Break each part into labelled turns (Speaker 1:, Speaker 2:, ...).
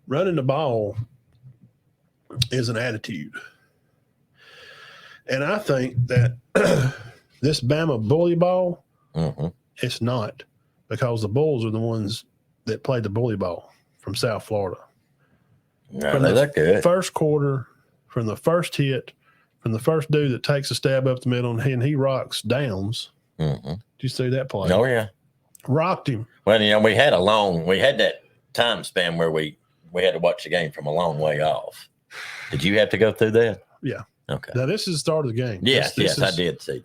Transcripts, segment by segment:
Speaker 1: running the ball is an attitude. And I think that this Bama bully ball, it's not, because the Bulls are the ones that played the bully ball from South Florida.
Speaker 2: No, they look good.
Speaker 1: First quarter, from the first hit, from the first dude that takes a stab up the middle and he rocks Downs. Did you see that play?
Speaker 2: Oh, yeah.
Speaker 1: Rocked him.
Speaker 2: Well, we had that time span where we had to watch the game from a long way off. Did you have to go through that?
Speaker 1: Yeah.
Speaker 2: Okay.
Speaker 1: Now, this is the start of the game.
Speaker 2: Yes, I did see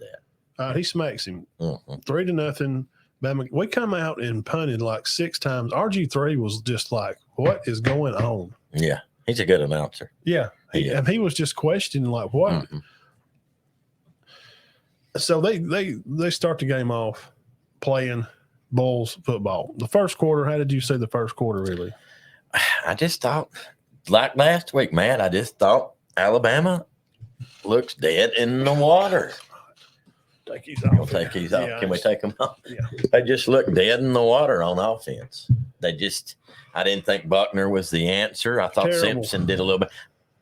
Speaker 2: that.
Speaker 1: He smacks him 3-0. Bama, we come out and punted like 6 times. RG3 was just like, what is going on?
Speaker 2: Yeah, he's a good announcer.
Speaker 1: Yeah. He was just questioning, like, what? So they start the game off playing Bulls football. The first quarter, how did you see the first quarter, really?
Speaker 2: I just thought, like last week, Matt, I just thought Alabama looks dead in the water.
Speaker 1: Take these off.
Speaker 2: We'll take these off.
Speaker 1: Yeah,
Speaker 2: Can we take them off?
Speaker 1: Yeah.
Speaker 2: They just look dead in the water on offense. I didn't think Buckner was the answer. I thought
Speaker 1: Terrible.
Speaker 2: Simpson did a little bit.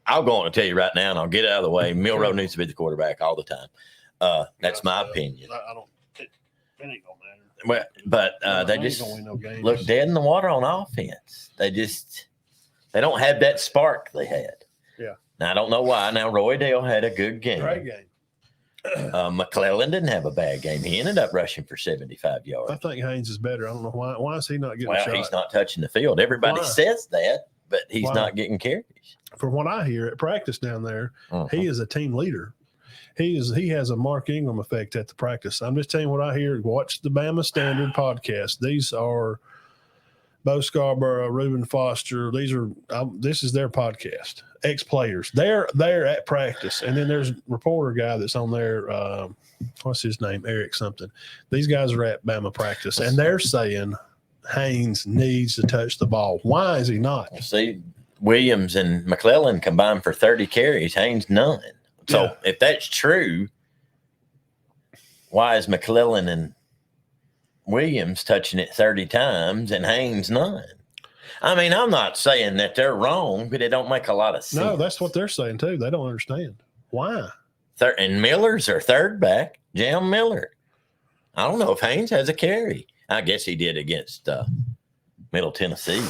Speaker 2: I'll go on and tell you right now, and I'll get out of the way. Milrow needs to be the quarterback all the time. That's my opinion.
Speaker 1: I don't. It ain't gonna matter.
Speaker 2: Well, but they just look dead in the water on offense. They don't have that spark they had.
Speaker 1: Yeah.
Speaker 2: Now, I don't know why. Now, Roy Dale had a good game.
Speaker 1: Great game.
Speaker 2: McClellan didn't have a bad game. He ended up rushing for 75 yards.
Speaker 1: I think Haynes is better. I don't know why. Why is he not getting a shot?
Speaker 2: He's not touching the field. Everybody says that, but he's not getting carries.
Speaker 1: From what I hear at practice down there, he is a team leader. He has a Mark Ingram effect at the practice. I'm just telling you what I hear. Watch the Bama Standard podcast. These are Bo Scarborough, Reuben Foster. This is their podcast. Ex-players. They're at practice. And then there's a reporter guy that's on there. What's his name? Eric something. These guys are at Bama practice, and they're saying Haynes needs to touch the ball. Why is he not?
Speaker 2: See, Williams and McClellan combined for 30 carries. Haynes none. So if that's true, why is McClellan and Williams touching it 30 times and Haynes none? I mean, I'm not saying that they're wrong, but it don't make a lot of sense.
Speaker 1: No, that's what they're saying too. They don't understand. Why?
Speaker 2: And Miller's our third back, Jam Miller. I don't know if Haynes has a carry. I guess he did against Middle Tennessee.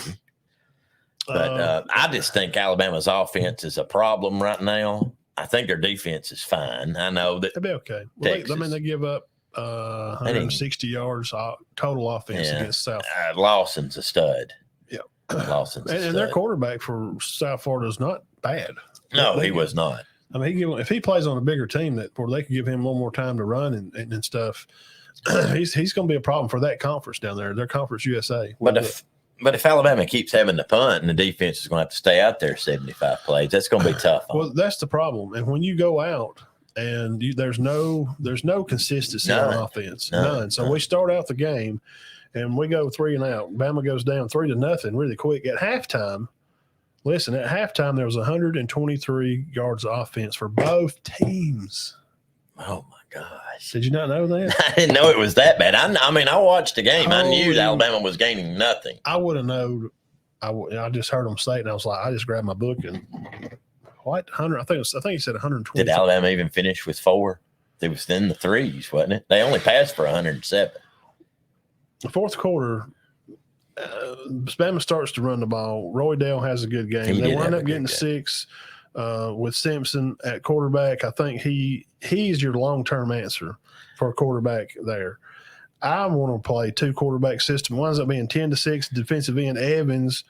Speaker 2: But I just think Alabama's offense is a problem right now. I think their defense is fine. I know that
Speaker 1: they'll be okay. Well, they give up 160 yards total offense against South.
Speaker 2: Lawson's a stud.
Speaker 1: Yeah,
Speaker 2: Lawson's a stud.
Speaker 1: And their quarterback for South Florida is not bad.
Speaker 2: No, he was not.
Speaker 1: I mean, if he plays on a bigger team where they could give him a little more time to run and stuff, he's going to be a problem for that conference down there. Their Conference USA.
Speaker 2: But if Alabama keeps having to punt and the defense is going to have to stay out there 75 plays, that's going to be tough.
Speaker 1: Well, that's the problem. And when you go out and there's no consistency on offense, none. So we start out the game and we go 3 and out. Bama goes down 3-0 really quick at halftime. Listen, at halftime there was 123 yards of offense for both teams.
Speaker 2: Oh my gosh!
Speaker 1: Did you not know that?
Speaker 2: I didn't know it was that bad. I mean, I watched the game. I knew that Alabama was gaining nothing.
Speaker 1: I would have known. I just heard them say it, and I was like, I just grabbed my book and what 100? I think he said 120.
Speaker 2: Did Alabama even finish with 4? It was in the threes, wasn't it? They only passed for 107.
Speaker 1: The fourth quarter, Bama starts to run the ball. Roy Dale has a good game. They wind up getting 6 with Simpson at quarterback. I think he's your long-term answer for a quarterback there. I want to play 2 quarterback system. Winds up being 10-6 defensive end. Evans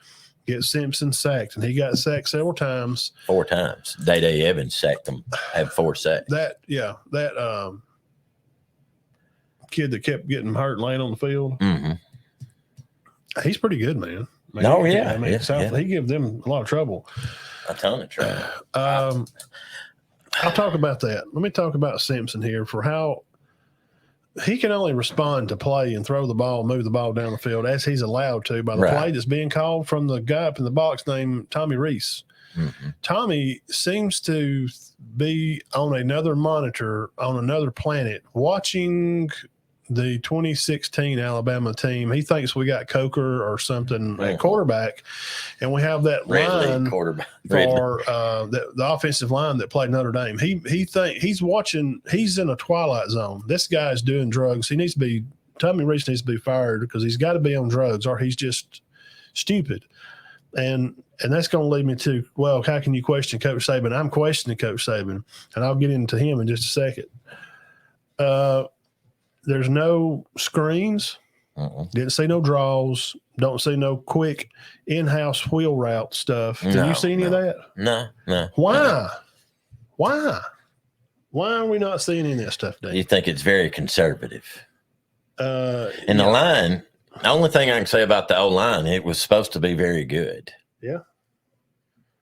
Speaker 1: gets Simpson sacked, and he got sacked several times.
Speaker 2: 4 times. Day Evans sacked him. Had 4 sacks.
Speaker 1: That kid that kept getting hurt and laying on the field.
Speaker 2: Mm-hmm.
Speaker 1: He's pretty good, man. He gave them a lot of trouble.
Speaker 2: A ton of trouble.
Speaker 1: I'll talk about that. Let me talk about Simpson here for how he can only respond to play and throw the ball, move the ball down the field as he's allowed to by the play that's being called from the guy up in the box named Tommy Rees. Mm-hmm. Tommy seems to be on another monitor on another planet watching the 2016 Alabama team. He thinks we got Coker or something at quarterback, and we have that line
Speaker 2: quarterback
Speaker 1: for the offensive line that played Notre Dame. He's watching. He's in a twilight zone. This guy's doing drugs. He needs to be. Tommy Rees needs to be fired because he's got to be on drugs or he's just stupid. And that's going to lead me to, well, how can you question Coach Saban? I'm questioning Coach Saban, and I'll get into him in just a second. There's no screens. Didn't see no draws. Don't see no quick in-house wheel route stuff. Did you see any of that?
Speaker 2: No.
Speaker 1: Why? Why are we not seeing any of that stuff, Dave?
Speaker 2: You think it's very conservative. And the line, the only thing I can say about the O-line, it was supposed to be very good.
Speaker 1: Yeah.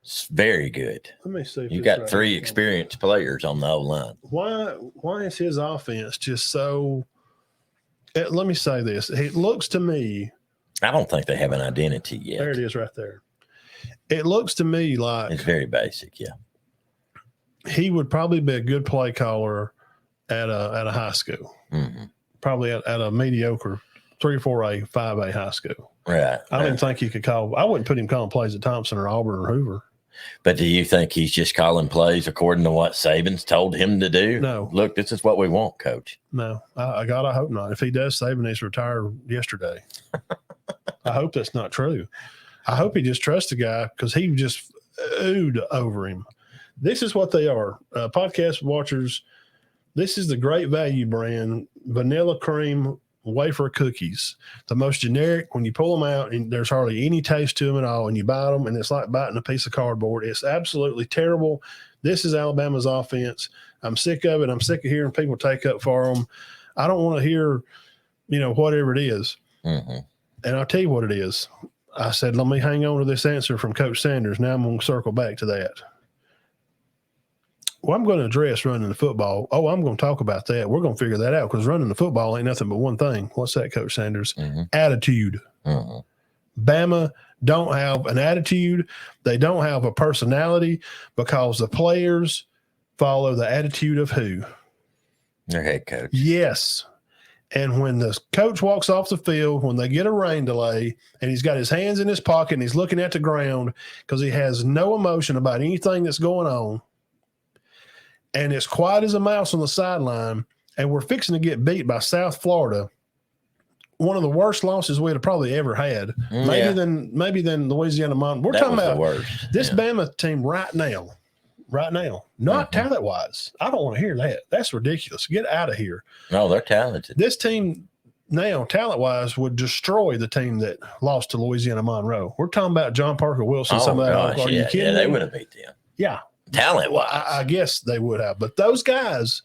Speaker 2: It's very good.
Speaker 1: Let me see.
Speaker 2: You got 3 experienced players on the O-line.
Speaker 1: Why is his offense just so let me say this. It looks to me,
Speaker 2: I don't think they have an identity yet.
Speaker 1: There it is right there. It looks to me like
Speaker 2: it's very basic, yeah.
Speaker 1: He would probably be a good play caller at a high school. Probably at a mediocre 3, 4A, 5A high school.
Speaker 2: Right.
Speaker 1: I didn't think he could call. I wouldn't put him calling plays at Thompson or Auburn or Hoover.
Speaker 2: But do you think he's just calling plays according to what Saban's told him to do?
Speaker 1: No.
Speaker 2: Look, this is what we want, Coach.
Speaker 1: No. I hope not. If he does, Saban needs to retire yesterday. I hope that's not true. I hope he just trusts the guy because he just oohed over him. This is what they are. Podcast watchers, this is the Great Value brand, vanilla cream wafer cookies. The most generic. When you pull them out, and there's hardly any taste to them at all, and you bite them, and it's like biting a piece of cardboard. It's absolutely terrible. This is Alabama's offense. I'm sick of it. I'm sick of hearing people take up for them. I don't want to hear, whatever it is. And I'll tell you what it is. I said, let me hang on to this answer from Coach Sanders. Now I'm going to circle back to that. Well, I'm going to address running the football. Oh, I'm going to talk about that. We're going to figure that out because running the football ain't nothing but one thing. What's that, Coach Sanders? Attitude. Bama don't have an attitude. They don't have a personality because the players follow the attitude of who?
Speaker 2: Their head coach.
Speaker 1: Yes. And when the coach walks off the field, when they get a rain delay and he's got his hands in his pocket and he's looking at the ground because he has no emotion about anything that's going on, and it's quiet as a mouse on the sideline, and we're fixing to get beat by South Florida, one of the worst losses we'd have probably ever had. Maybe than Louisiana Monmouth. We're talking about this Bama team right now. Not talent-wise. I don't want to hear that. That's ridiculous. Get out of here.
Speaker 2: No, they're talented.
Speaker 1: This team now, talent-wise, would destroy the team that lost to Louisiana Monroe. We're talking about John Parker Wilson. Are you kidding me?
Speaker 2: They would have beat them.
Speaker 1: Yeah.
Speaker 2: Talent-wise.
Speaker 1: I guess they would have. But those guys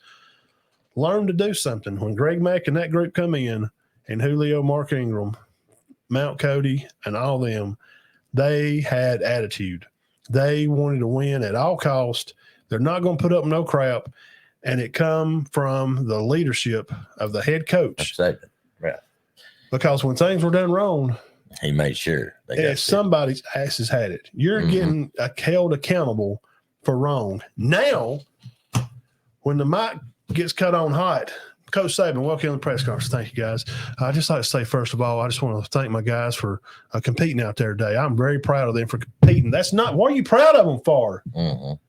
Speaker 1: learned to do something. When Greg Mack and that group come in, and Julio, Mark Ingram, Mount Cody, and all them, they had attitude. They wanted to win at all cost. They're not going to put up no crap. And it come from the leadership of the head coach.
Speaker 2: Right.
Speaker 1: Because when things were done wrong,
Speaker 2: he made sure.
Speaker 1: If somebody's asses had it, you're getting held accountable for wrong. Now, when the mic gets cut on hot, Coach Saban, welcome to the press conference. Thank you, guys. I'd just like to say, first of all, I just want to thank my guys for competing out there today. I'm very proud of them for competing. That's not – what are you proud of them for?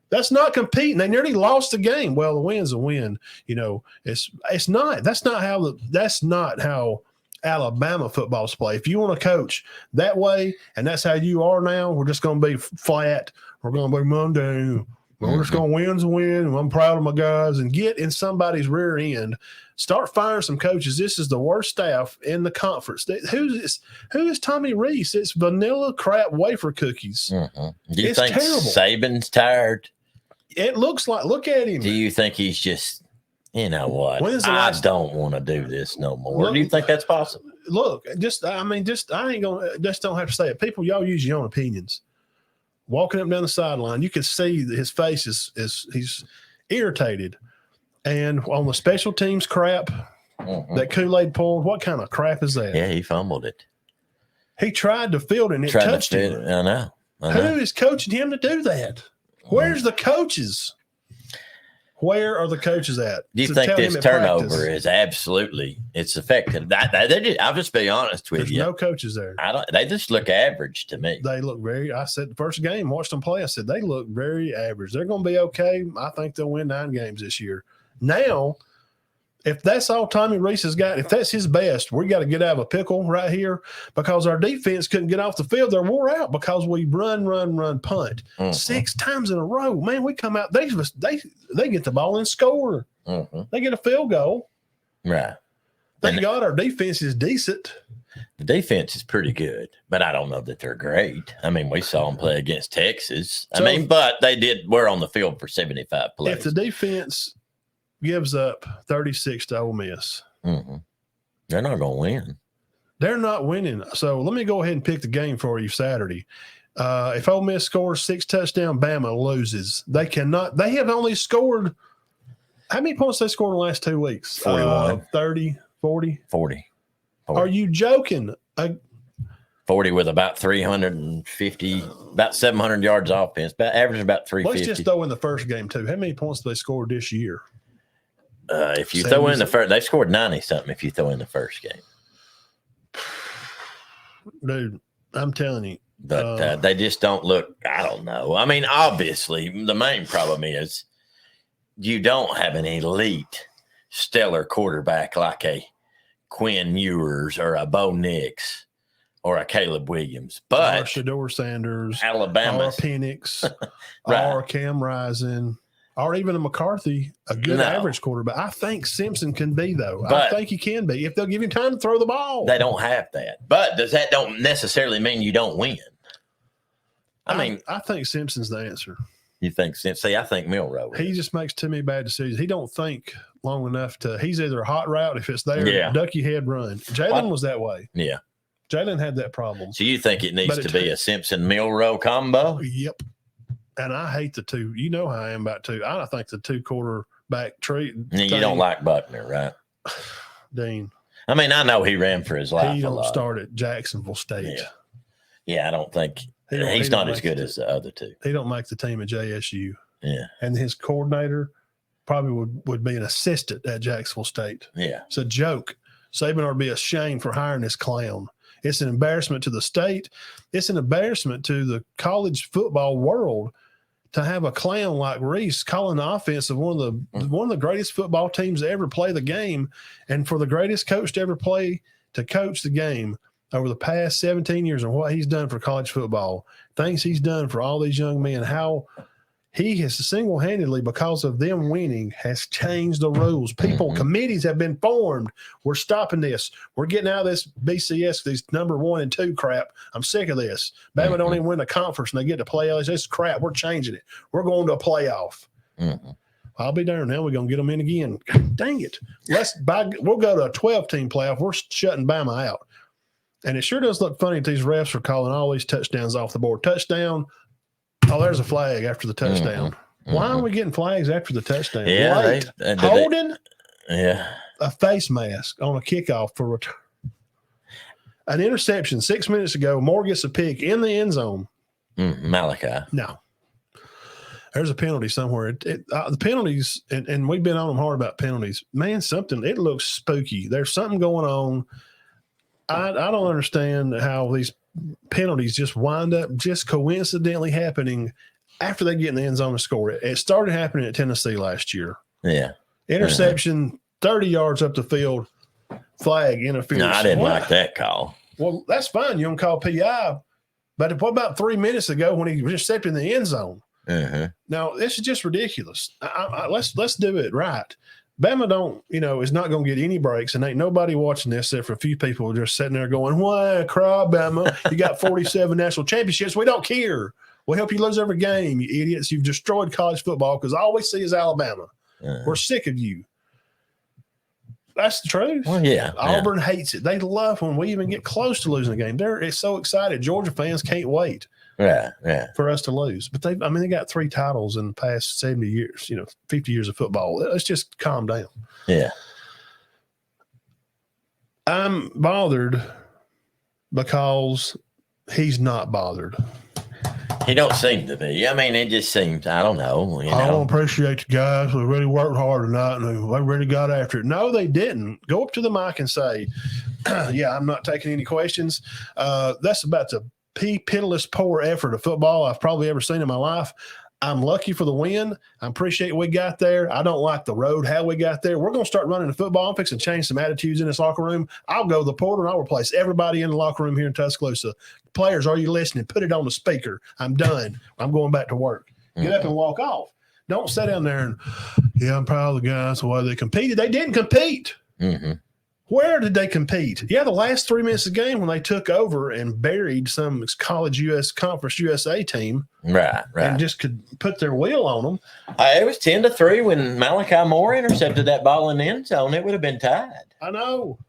Speaker 1: That's not competing. They nearly lost the game. Well, the win's a win. It's not. That's not how Alabama football's play. If you want to coach that way and that's how you are now, we're just going to be flat. We're going to be mundane. We're just going to win's a win, and I'm proud of my guys. And get in somebody's rear end. Start firing some coaches. This is the worst staff in the conference. Who is Tommy Rees? It's vanilla crap wafer cookies.
Speaker 2: Do you
Speaker 1: it's
Speaker 2: think
Speaker 1: terrible.
Speaker 2: Saban's tired?
Speaker 1: It looks like. Look at him.
Speaker 2: Do you think he's just, you know what? I don't want to do this no more.
Speaker 1: Look,
Speaker 2: do you think that's possible?
Speaker 1: Look, I ain't gonna. Just don't have to say it. People, y'all use your own opinions. Walking up down the sideline, you can see that his face is he's irritated. And on the special teams crap, that Kool-Aid pulled, what kind of crap is that?
Speaker 2: Yeah, he fumbled it.
Speaker 1: He tried to field it and it touched him.
Speaker 2: I know.
Speaker 1: Who is coaching him to do that? Where's the coaches? Where are the coaches at?
Speaker 2: Do you
Speaker 1: to
Speaker 2: think
Speaker 1: tell
Speaker 2: this
Speaker 1: him at
Speaker 2: turnover
Speaker 1: practice?
Speaker 2: is absolutely it's affected? I'll just be honest with
Speaker 1: There's
Speaker 2: you.
Speaker 1: no coaches there.
Speaker 2: They just look average to me.
Speaker 1: They look I said the first game, watched them play. I said, they look very average. They're going to be okay. I think they'll win 9 games this year. Now, if that's all Tommy Rees has got, if that's his best, we got to get out of a pickle right here because our defense couldn't get off the field. They're wore out because we run, punt 6 times in a row. Man, we come out, they get the ball and score. They get a field goal.
Speaker 2: Right.
Speaker 1: Thank God our defense is decent.
Speaker 2: The defense is pretty good, but I don't know that they're great. I mean, we saw them play against Texas. But we're on the field for 75 plays.
Speaker 1: If the defense gives up 36 to Ole Miss,
Speaker 2: they're not going to win. They're
Speaker 1: not winning. So let me go ahead and pick the game for you Saturday. If Ole Miss scores 6 touchdowns, Bama loses. They have only scored, how many points they scored in the last 2 weeks?
Speaker 2: 41.
Speaker 1: 30, 40?
Speaker 2: 40.
Speaker 1: Are you joking?
Speaker 2: 40 with about 350, about 700 yards offense, average about 350.
Speaker 1: Let's just throw in the first game, too. How many points did they score this year?
Speaker 2: If you throw in the first, they scored 90-something if you throw in the first game.
Speaker 1: Dude, I'm telling you.
Speaker 2: But they just don't look, I don't know. I mean, obviously, the main problem is you don't have an elite, stellar quarterback like a Quinn Ewers or a Bo Nix or a Caleb Williams. But
Speaker 1: Shador Sanders,
Speaker 2: Alabama,
Speaker 1: or Penix,
Speaker 2: right.
Speaker 1: or Cam Rising, or even a McCarthy, a good average quarterback. I think Simpson can be, though. I think he can be if they'll give him time to throw the ball.
Speaker 2: They don't have that. But does that don't necessarily mean you don't win?
Speaker 1: I think Simpson's the answer.
Speaker 2: You think Simpson? See, I think Milroe.
Speaker 1: He just makes too many bad decisions. He don't think long enough he's either a hot route if it's there, duck your head, run. Jalen was that way.
Speaker 2: Yeah.
Speaker 1: Jalen had that problem.
Speaker 2: So you think it needs to be a Simpson-Milroe combo?
Speaker 1: Yep. And I hate the two. You know how I am about two. I think the 2 quarterback treat.
Speaker 2: You don't like Buckner, right?
Speaker 1: Dean.
Speaker 2: I mean, I know he ran for his life.
Speaker 1: He don't start at Jacksonville State.
Speaker 2: Yeah, I don't think he's not as good as the other 2.
Speaker 1: He don't make the team at JSU.
Speaker 2: Yeah.
Speaker 1: And his coordinator probably would be an assistant at Jacksonville State.
Speaker 2: Yeah.
Speaker 1: It's a joke. Saban ought to be ashamed for hiring this clown. It's an embarrassment to the state. It's an embarrassment to the college football world to have a clown like Rees calling the offense of one of the greatest football teams to ever play the game, and for the greatest coach to ever coach the game over the past 17 years and what he's done for college football, things he's done for all these young men, how he has single-handedly, because of them winning, has changed the rules. Committees have been formed. We're stopping this. We're getting out of this BCS, these number 1 and 2 crap. I'm sick of this. Bama don't even win a conference and they get to play. This crap. We're changing it. We're going to a playoff. I'll be darned. Now we're going to get them in again. God, dang it. We'll go to a 12-team playoff. We're shutting Bama out. And it sure does look funny that these refs are calling all these touchdowns off the board. Touchdown. Oh, there's a flag after the touchdown. Why are we getting flags after the touchdown?
Speaker 2: Yeah,
Speaker 1: holding
Speaker 2: a
Speaker 1: face mask on a kickoff for return. An interception 6 minutes ago. Moore gets a pick in the end zone.
Speaker 2: Malachi.
Speaker 1: No. There's a penalty somewhere. The penalties, and we've been on them hard about penalties. Man, it looks spooky. There's something going on. I don't understand how these penalties just wind up just coincidentally happening after they get in the end zone and score it. It started happening at Tennessee last year.
Speaker 2: Yeah.
Speaker 1: Interception, 30 yards up the field, flag, interference.
Speaker 2: No, I didn't like that call.
Speaker 1: Well, that's fine. You don't call PI. But what about 3 minutes ago when he was stepped in the end zone? Now, this is just ridiculous. Let's do it right. Bama is not going to get any breaks, and ain't nobody watching this except for a few people just sitting there going, why, cry, Bama? You got 47 national championships. We don't care. We'll help you lose every game, you idiots. You've destroyed college football because all we see is Alabama. We're sick of you. That's the truth.
Speaker 2: Well, yeah.
Speaker 1: Auburn hates it. They love when we even get close to losing a game. They're so excited. Georgia fans can't wait. For us to lose. But they got 3 titles in the past 70 years, 50 years of football. Let's just calm down.
Speaker 2: Yeah.
Speaker 1: I'm bothered because he's not bothered.
Speaker 2: He don't seem to be. I mean, it just seems, I don't know.
Speaker 1: I want to appreciate the guys who really worked hard tonight and they really got after it. No, they didn't. Go up to the mic and say, yeah, I'm not taking any questions. That's about the pitiless, poor effort of football I've probably ever seen in my life. I'm lucky for the win. I appreciate we got there. I don't like the road, how we got there. We're going to start running the football. I'm fixing to change some attitudes in this locker room. I'll go to the portal and I'll replace everybody in the locker room here in Tuscaloosa. Players, are you listening? Put it on the speaker. I'm done. I'm going back to work. Get up and walk off. Don't sit down there and, yeah, I'm proud of the guys, the way they competed. They didn't compete.
Speaker 2: Mm-hmm.
Speaker 1: Where did they compete? Yeah, the last 3 minutes of the game when they took over and buried some college Conference USA team.
Speaker 2: Right.
Speaker 1: And just could put their wheel on them.
Speaker 2: It was 10-3 when Malachi Moore intercepted that ball in the end zone. It would have been tied.
Speaker 1: I know.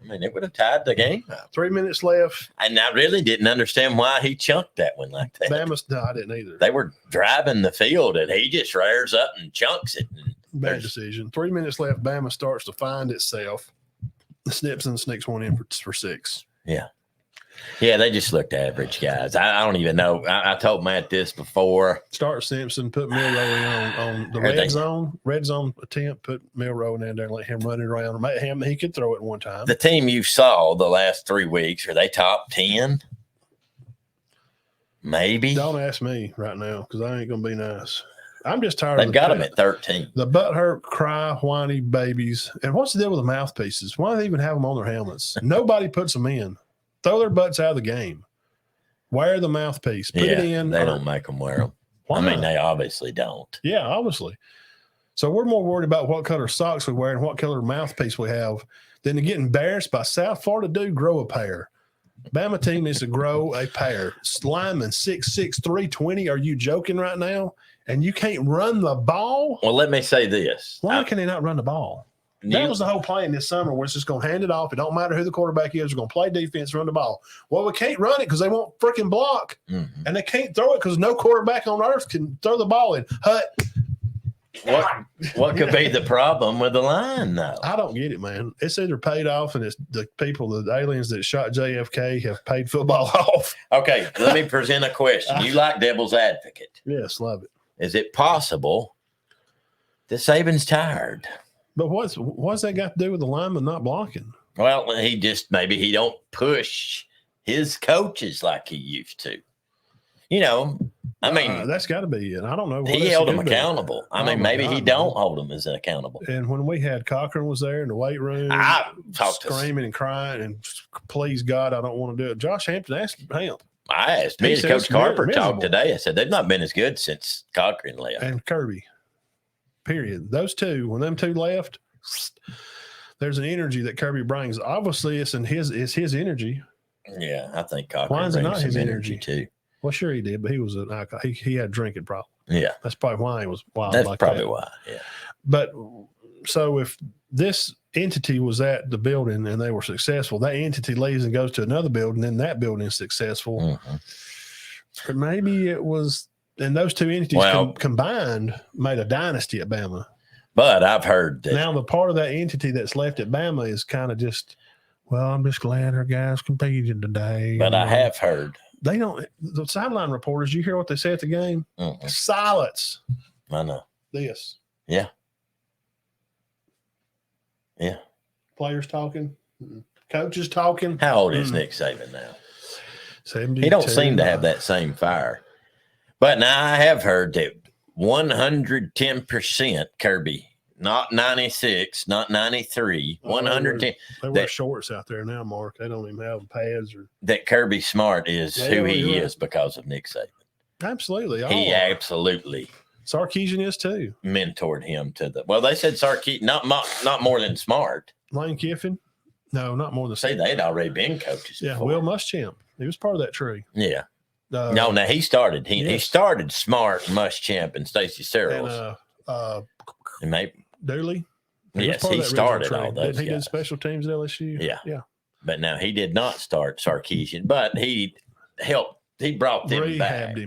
Speaker 2: I mean, it would have tied the game up.
Speaker 1: 3 minutes left.
Speaker 2: And I really didn't understand why he chunked that one like that.
Speaker 1: No, I didn't either.
Speaker 2: They were driving the field, and he just rears up and chunks it.
Speaker 1: Bad decision. 3 minutes left. Bama starts to find itself. Snips and sneaks one in for 6.
Speaker 2: Yeah. Yeah, they just looked average, guys. I don't even know. I told Matt this before.
Speaker 1: Start Simpson, put Milroe on the red zone attempt, put Milroe in there and let him run it around. He could throw it one time.
Speaker 2: The team you saw the last 3 weeks, are they top 10? Maybe.
Speaker 1: Don't ask me right now because I ain't going to be nice. I'm just tired
Speaker 2: They've
Speaker 1: of
Speaker 2: got them at 13.
Speaker 1: The butthurt, cry, whiny babies. And what's the deal with the mouthpieces? Why do they even have them on their helmets? Nobody puts them in. Throw their butts out of the game. Wear the mouthpiece. Put it in.
Speaker 2: They don't make them wear them.
Speaker 1: Why?
Speaker 2: I mean, they obviously don't.
Speaker 1: Yeah, obviously. So we're more worried about what color socks we wear and what color mouthpiece we have than to get embarrassed by South Florida dude grow a pair. Bama team needs to grow a pair. Lineman 6'6", 320. Are you joking right now? And you can't run the ball?
Speaker 2: Well, let me say this.
Speaker 1: Why can they not run the ball? That was the whole plan this summer where it's just going to hand it off. It don't matter who the quarterback is. We're going to play defense, run the ball. Well, we can't run it because they won't freaking block. Mm-hmm. And they can't throw it because no quarterback on earth can throw the ball in.
Speaker 2: What could be the problem with the line, though?
Speaker 1: I don't get it, man. It's either paid off and it's the people, the aliens that shot JFK have paid football off.
Speaker 2: Okay, let me present a question. You like devil's advocate.
Speaker 1: Yes, love it.
Speaker 2: Is it possible that Saban's tired?
Speaker 1: But what's that got to do with the lineman not blocking?
Speaker 2: Well, maybe he don't push his coaches like he used to. I mean,
Speaker 1: that's got to be it. I don't know.
Speaker 2: He held them accountable. I mean, maybe he don't hold them as accountable.
Speaker 1: And when we had Cochran was there in the weight room,
Speaker 2: I talked
Speaker 1: screaming and crying and please God, I don't want to do it. Josh Hampton asked him.
Speaker 2: I asked me to Coach Carper talked today. I said they've not been as good since Cochran left.
Speaker 1: And Kirby. Period. Those two, when them two left, there's an energy that Kirby brings. Obviously, it's his energy.
Speaker 2: Yeah, I think Cochran brings
Speaker 1: not his
Speaker 2: some energy too.
Speaker 1: Well, sure he did, but he was he had a drinking problem.
Speaker 2: Yeah,
Speaker 1: that's probably why he was wild.
Speaker 2: That's probably why. Yeah.
Speaker 1: But so if this entity was at the building and they were successful, that entity leaves and goes to another building, then that building is successful. Mm-hmm. But maybe it was. And those two entities combined made a dynasty at Bama.
Speaker 2: But I've heard that
Speaker 1: now the part of that entity that's left at Bama is kind of just, well, I'm just glad our guys competed today.
Speaker 2: But I have heard.
Speaker 1: They don't, the sideline reporters, you hear what they say at the game? Mm-hmm. Silence.
Speaker 2: I know.
Speaker 1: This.
Speaker 2: Yeah. Yeah.
Speaker 1: Players talking. Coaches talking.
Speaker 2: How old is Nick Saban now?
Speaker 1: 72.
Speaker 2: He don't seem to have that same fire. But now I have heard that 110% Kirby, not 96, not 93, 110.
Speaker 1: They wear shorts out there now, Mark. They don't even have pads.
Speaker 2: That Kirby Smart is who he is because of Nick Saban.
Speaker 1: Absolutely.
Speaker 2: He absolutely.
Speaker 1: Sarkisian is too.
Speaker 2: Mentored him to they said Sarkisian, not more than Smart.
Speaker 1: Lane Kiffin? No, not more than
Speaker 2: Say they'd already been coaches.
Speaker 1: Yeah,
Speaker 2: before.
Speaker 1: Will Muschamp. He was part of that tree.
Speaker 2: Yeah. No, he started. He started Smart, Muschamp, and Stacey Searles. And maybe
Speaker 1: Dooley.
Speaker 2: Yes, he started all those.
Speaker 1: He did special teams at LSU.
Speaker 2: Yeah,
Speaker 1: yeah.
Speaker 2: But now he did not start Sarkisian, but he helped. He brought them
Speaker 1: rehabbed
Speaker 2: back.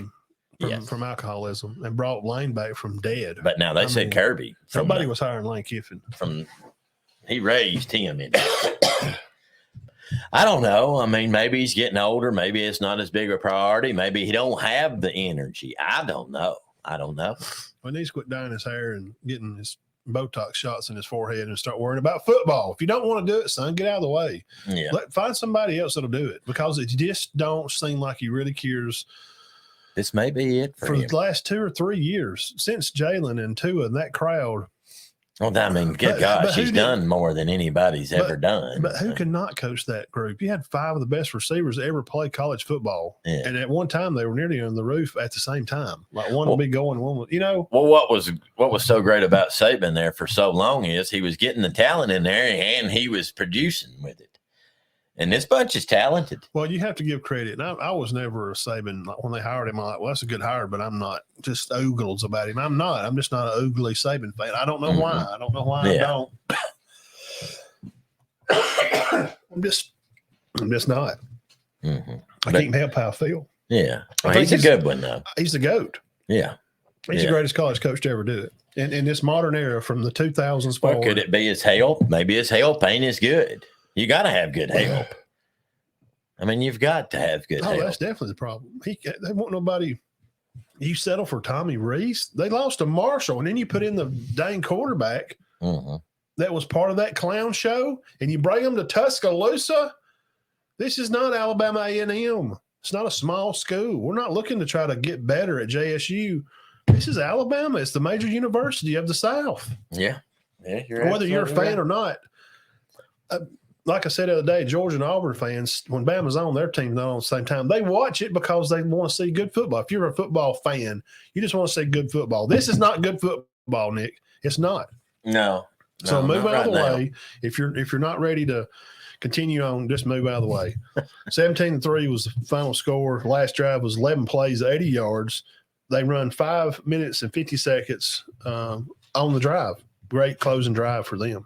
Speaker 1: him from alcoholism and brought Lane back from dead.
Speaker 2: But now they said Kirby.
Speaker 1: Nobody was hiring Lane Kiffin.
Speaker 2: He raised him in. I don't know. I mean, maybe he's getting older. Maybe it's not as big a priority. Maybe he don't have the energy. I don't know.
Speaker 1: Well, he needs to quit dyeing his hair and getting his Botox shots in his forehead and start worrying about football. If you don't want to do it, son, get out of the way.
Speaker 2: Yeah.
Speaker 1: Find somebody else that'll do it, because it just don't seem like he really cares.
Speaker 2: This may be it for him.
Speaker 1: The last 2 or 3 years since Jalen and Tua and that crowd.
Speaker 2: Well, I mean, good gosh, he's done more than anybody's ever done.
Speaker 1: But who could not coach that group? You had 5 of the best receivers that ever play college football.
Speaker 2: Yeah.
Speaker 1: And at one time, they were nearly on the roof at the same time. Like one would be going, one would,
Speaker 2: Well, what was so great about Saban there for so long is he was getting the talent in there and he was producing with it. And this bunch is talented.
Speaker 1: Well, you have to give credit. And I was never a Saban. When they hired him, I'm like, well, that's a good hire, but I'm not just ogles about him. I'm not. I'm just not an oogly Saban fan. I don't know why. I don't know why I don't. I'm just not. I can't help how I feel.
Speaker 2: Yeah. Well, he's a good one, though.
Speaker 1: He's the GOAT.
Speaker 2: Yeah.
Speaker 1: He's the greatest college coach to ever do it. In this modern era from the 2000s forward.
Speaker 2: Well, could it be his help? Maybe his help ain't as good. You got to have good help. I mean, you've got to have good help.
Speaker 1: That's definitely the problem. They want nobody. You settle for Tommy Rees. They lost to Marshall, and then you put in the dang quarterback that was part of that clown show, and you bring them to Tuscaloosa. This is not Alabama A&M. It's not a small school. We're not looking to try to get better at JSU. This is Alabama. It's the major university of the South.
Speaker 2: Yeah.
Speaker 1: Whether you're a fan or not. Like I said the other day, Georgia and Auburn fans, when Bama's on, their team's not on at the same time. They watch it because they want to see good football. If you're a football fan, you just want to see good football. This is not good football, Nick. It's not.
Speaker 2: No.
Speaker 1: So move out of the way. If you're not ready to continue on, just move out of the way. 17-3 was the final score. Last drive was 11 plays, 80 yards. They run 5 minutes and 50 seconds on the drive. Great closing drive for them.